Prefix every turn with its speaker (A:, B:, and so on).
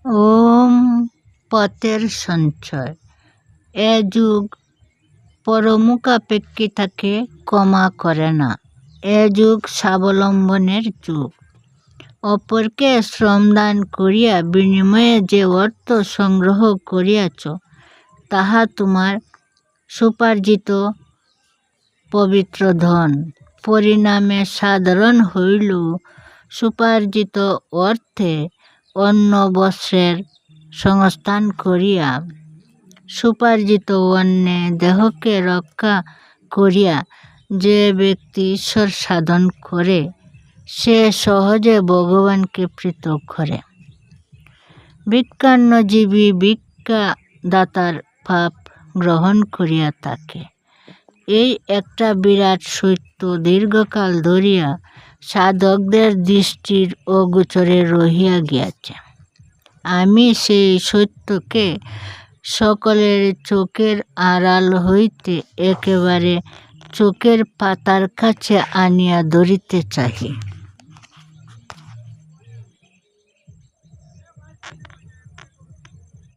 A: ওম পথের সঞ্চয়। এ যুগ পরমুখাপেক্ষিতাকে ক্ষমা করে না। এ যুগ স্বাবলম্বনের যুগ। অপরকে শ্রমদান করিয়া বিনিময়ে যে অর্থ সংগ্রহ করিয়াছ, তাহা তোমার সুপার্জিত পবিত্র ধন। পরিণামে সাধারণ হইলেও সুপার্জিত অর্থে অন্ন বস্ত্রের সংস্থান করিয়া সুপার্জিত অন্নে দেহকে রক্ষা করিয়া যে ব্যক্তি ঈশ্বর সাধন করে, সে সহজে ভগবানকে প্রীত করে। ভিক্ষান্নজীবী ভিক্ষাদাতার পাপ গ্রহণ করিয়া থাকে। এই একটা বিরাট সত্য দীর্ঘকাল ধরিয়া সাধকদের দৃষ্টির অগোচরে রহিয়া গিয়াছে। আমি সেই সত্যকে সকলের চোখের আড়াল হইতে একেবারে চোখের পাতার কাছে আনিয়া ধরিতে চাহি।